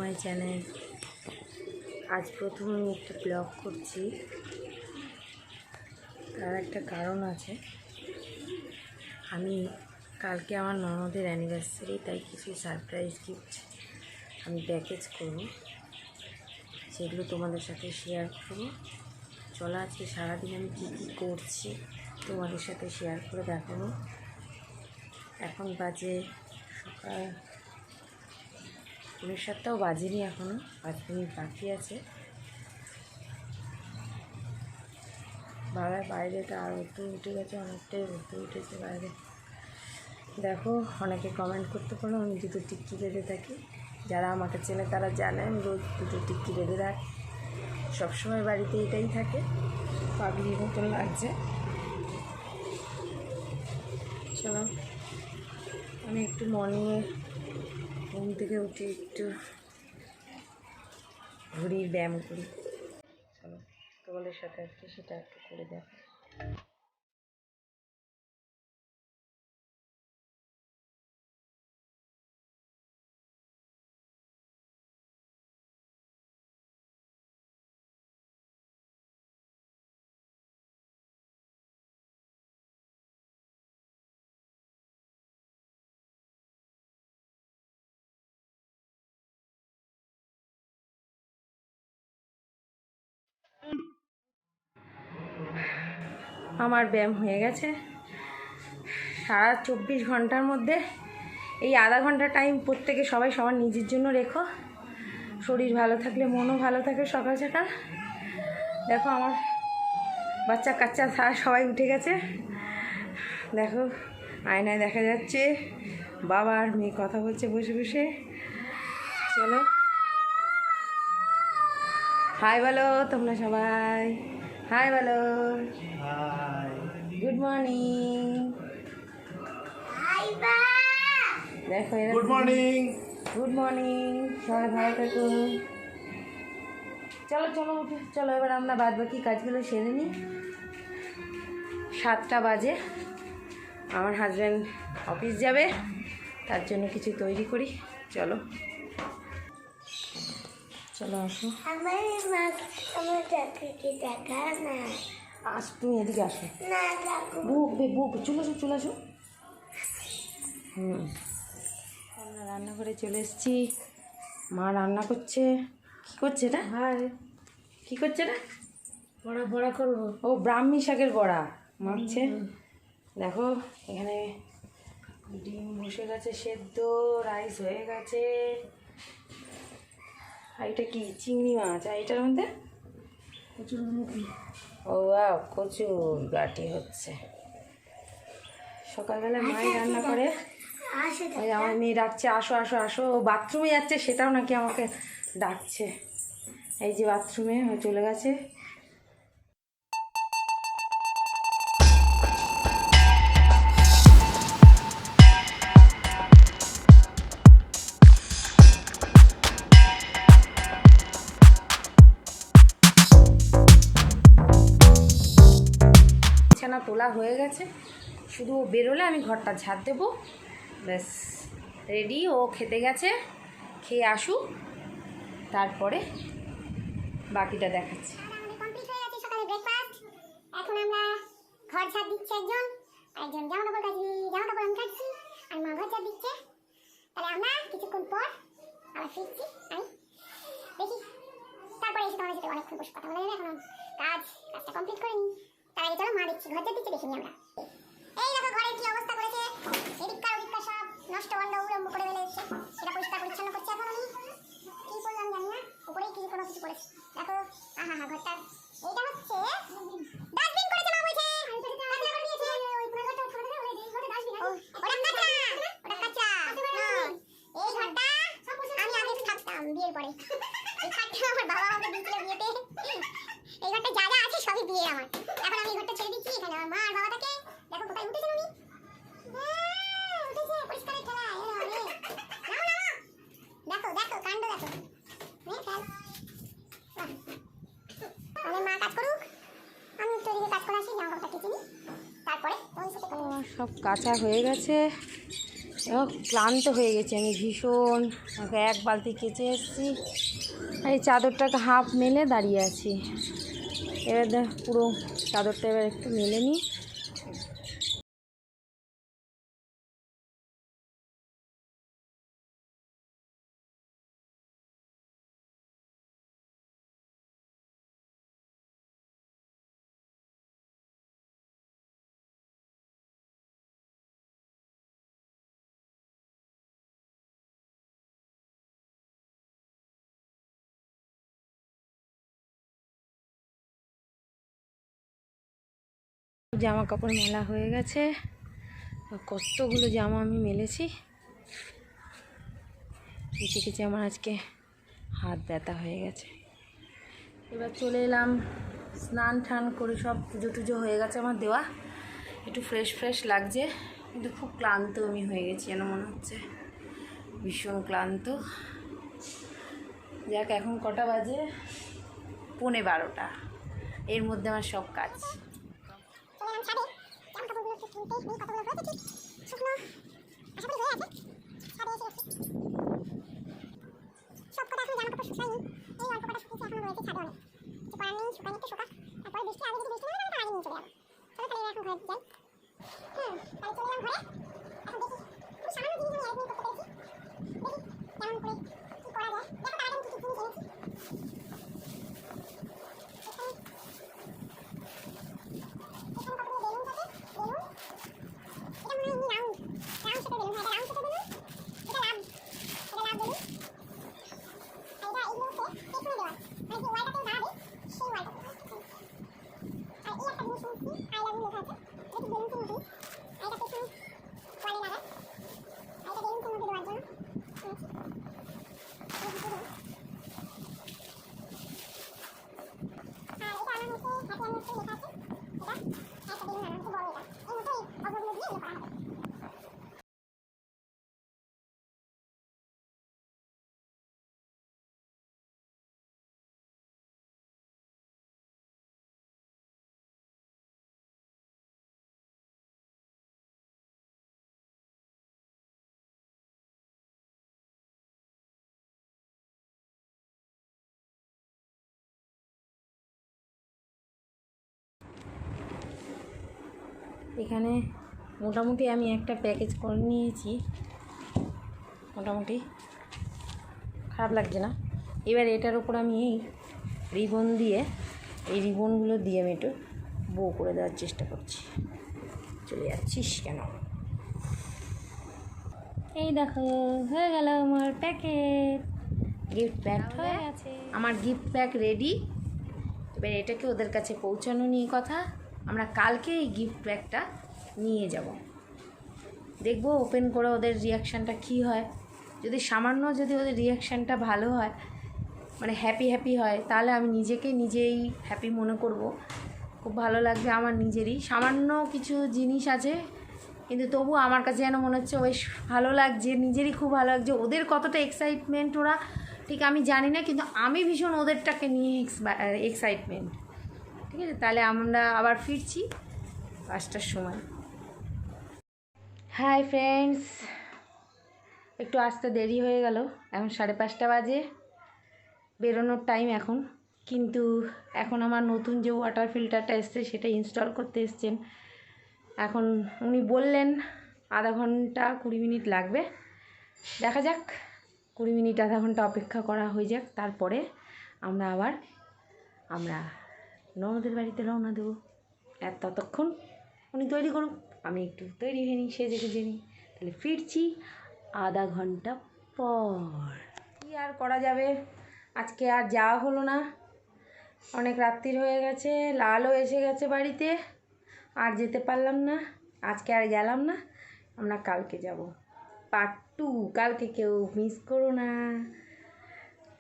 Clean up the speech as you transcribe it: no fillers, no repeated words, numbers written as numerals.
My channel. আজ প্রথম আমি একটা ব্লগ করছি, তার একটা কারণ আছে। আমি কালকে আমার ননদের অ্যানিভার্সারি, তাই কিছু সারপ্রাইজ গিফট আমি প্যাকেজ করব, সেগুলো তোমাদের সাথে শেয়ার করবো। চলো আজকে সারাদিন আমি কী কী করছি তোমাদের সাথে শেয়ার করে দেখাবো। এখন বাজে সকাল 7:30 বাজেনি, এখনও 5 মিনিট বাকি আছে। বাইরেটা আর একটু উঠে গেছে, অনেকটাই রোদ্দুর উঠেছে বাইরে। দেখো, অনেকে কমেন্ট করতে পারো আমি দুটো টিক্কি বেঁধে থাকি। যারা আমাকে চেনে তারা জানে আমি রোজ দুটো টিক্কি বেঁধে রাখি, সবসময় বাড়িতে এটাই থাকে। পাগলির মতন লাগছে। চলো আমি একটু মর্নিংয়ে ঘুম থেকে উঠে একটু ঘুরি, ব্যায়াম করি। চলো তোমাদের সাথে আজকে সেটা একটু করে দেখো। আমার ব্যায়াম হয়ে গেছে। সারা 24 ঘন্টার মধ্যে এই আধা ঘন্টা টাইম প্রত্যেকে সবাই সবার নিজের জন্য রেখো। শরীর ভালো থাকলে মনও ভালো থাকে। সকাল সকাল দেখো আমার বাচ্চা কাচ্চা সবাই উঠে গেছে। দেখো আয়নায় দেখা যাচ্ছে বাবা আর মেয়ে কথা বলছে বসে বসে। চলো হাই বলো তোমরা সবাই, হাই বলো, গুড মর্নিং। দেখো গুড মর্নিং। গুড মর্নিং, সবাই ভালো থাকুন। চলো চলো উঠে চলো, এবার আমরা বাদ বাকি কাজগুলো সেরে নিই। 7টা বাজে, আমার হাজব্যান্ড অফিস যাবে, তার জন্য কিছু তৈরি করি। চলো চলো আসো, আস তুমি এদিকে আসো। বুক চলে আসো চলে আসো। আমরা রান্নাঘরে চলে এসেছি। মা রান্না করছে। কী করছে এটা? কী করছে এটা? বড়া করবো। ও ব্রাহ্মী শাকের বড়া মাখছে। দেখো এখানে ডিম বসে গেছে সেদ্ধ, রাইস হয়ে গেছে। আর এটা কি চিংড়ি মাছ, আর এটার মধ্যে ও কচুর গাটি হচ্ছে। সকালবেলা মাই রান্না করে। ওই আমার মেয়ে ডাকছে আসো আসো আসো, ও বাথরুমে যাচ্ছে, সেটাও নাকি আমাকে ডাকছে। এই যে বাথরুমে চলে গেছে। বিছানা তোলা হয়ে গেছে, শুধু ও বেরোলে আমি ঘরটা ঝাড় দেবো। ব্যাস রেডি। ও খেতে গেছে, খেয়ে আসুক, তারপরে বাকিটা দেখাচ্ছি। কমপ্লিট হয়ে গেছে সকালে ব্রেকফাস্ট। এখন আমরা ঘর ঝাড় দিচ্ছে একজন জামা কাপড় আমি কাটছি, আর মা ঘর ঝাড় দিচ্ছে। তাহলে আমরা কিছুক্ষণ পর আবার ফিরছি। আমি দেখি তারপরে এসে তোমাদের সাথে অনেকক্ষণ বসে কথা বলা যাবে। এখন কাজটা কমপ্লিট করে নিই। তার আগে চলো মা দেখছি ঘর ঝাড় দিচ্ছে, দেখি নি আমরা। এই দেখো ঘরের কি অবস্থা করেছে, এদিককার ওদিককার সব নষ্ট বন্ধ উড়ম্ব করে ফেলেছে। সেটা পরিষ্কার পরিচ্ছন্ন করছে। এখন আমি কি করলাম জানি না, উপরেই কি কোনো কিছু করেছে। দেখো ঘরটা এইটা হচ্ছে ডাস্টবিন করেছে মা বলছে। কাঁচা করে দিয়েছে। ওই পুরো ঘরটা ছোট থেকে ওই ঘরটা ডাস্টবিন আছে। ওটা কাঁচা। এই ঘরটা আমি আগে থাকতাম বিয়ের পরে। এই ঘরটা আমার বাবা আমাকে দিয়েছিল বিয়েতে। এই ঘরটা যা যা আছে সবই বিয়ে আমার। এখন আমি এই ঘরটা ছেড়ে দিচ্ছি, এখানে আমার মা আর বাবা থাকে। দেখো কোথায় উঠেছেন উনি। উঠেছে পরিষ্কারের খেলা। দেখো কাণ্ড দেখো। মা কাজ করুক, আমি তো এদিকে কাজ করে আসি, জামা কাপড়টা কেচে নিই, তারপরে সব কাঁচা হয়ে গেছে। এবং ক্লান্ত হয়ে গেছি আমি ভীষণ। এক বালতি কেচে এসেছি, আর এই চাদরটাকে হাফ মেলে দাঁড়িয়ে আছি। এবার পুরো চাদরটা এবার একটু মেলে নিই। জামা কাপড় মেলা হয়ে গেছে, কতগুলো জামা আমি মেলেছি। কেচে কেচে আমার আজকে হাত ব্যথা হয়ে গেছে। এবার চলে এলাম, স্নান টান করে সব পুজো টুজো হয়ে গেছে আমার দেওয়া, একটু ফ্রেশ ফ্রেশ লাগছে, কিন্তু খুব ক্লান্ত আমি হয়ে গেছি যেন মনে হচ্ছে, ভীষণ ক্লান্ত। যাক, এখন কটা বাজে? 11:15। এর মধ্যে আমার সব কাজ। এখানে মোটামুটি আমি একটা প্যাকেজ করে নিয়েছি, মোটামুটি খারাপ লাগছে না। এবার এটার উপর আমি এই রিবন দিয়ে, এই রিবনগুলো দিয়ে আমি একটু বো করে দেওয়ার চেষ্টা করছি। চলে যাচ্ছিস কেন? এই দেখো, হয়ে গেল আমার প্যাকেট, গিফট প্যাক হয়ে গেছে। আমার গিফট প্যাক রেডি। এবার এটাকে ওদের কাছে পৌঁছানো নিয়ে কথা। আমরা কালকে এই গিফট প্যাকটা নিয়ে যাব, দেখব ওপেন করে ওদের রিয়াকশানটা কী হয়। যদি সামান্য যদি ওদের রিয়াকশানটা ভালো হয়, মানে হ্যাপি হ্যাপি হয়, তাহলে আমি নিজেই হ্যাপি মনে করব, খুব ভালো লাগবে আমার নিজেরই। সামান্য কিছু জিনিস আছে, কিন্তু তবু আমার কাছে যেন মনে হচ্ছে বেশ ভালো লাগছে, নিজেরই খুব ভালো লাগছে। ওদের কতটা এক্সাইটমেন্ট ওরা ঠিক আমি জানি না, কিন্তু আমি ভীষণ ওদেরটাকে নিয়ে এক্সাইটমেন্ট। ঠিক আছে, তাহলে আমরা আবার ফিরছি 5টার সময়। হাই ফ্রেন্ডস, একটু আসতে দেরি হয়ে গেল, এখন 5:30 বাজে, বেরোনোর টাইম এখন। কিন্তু এখন আমার নতুন যে ওয়াটার ফিল্টারটা এসছে সেটা ইনস্টল করতে এসছেন। এখন উনি বললেন আধা ঘন্টা 20 মিনিট লাগবে, দেখা যাক 20 মিনিট আধা ঘন্টা অপেক্ষা করা হয়ে যাক, তারপরে আমরা ননদের বাড়িতে রওনা দেবো। আর ততক্ষণ উনি তৈরি করুক, আমি একটু তৈরি হয়ে নিই, সেজে গুজে নিই, তাহলে ফিরছি আধা ঘন্টা পর। কী আর করা যাবে, আজকে আর যাওয়া হলো না, অনেক রাত্রির হয়ে গেছে, লালও এসে গেছে বাড়িতে, আর যেতে পারলাম না, আজকে আর গেলাম না। আমরা কালকে যাব, পার্ট 2। কালকে কেউ মিস করো না।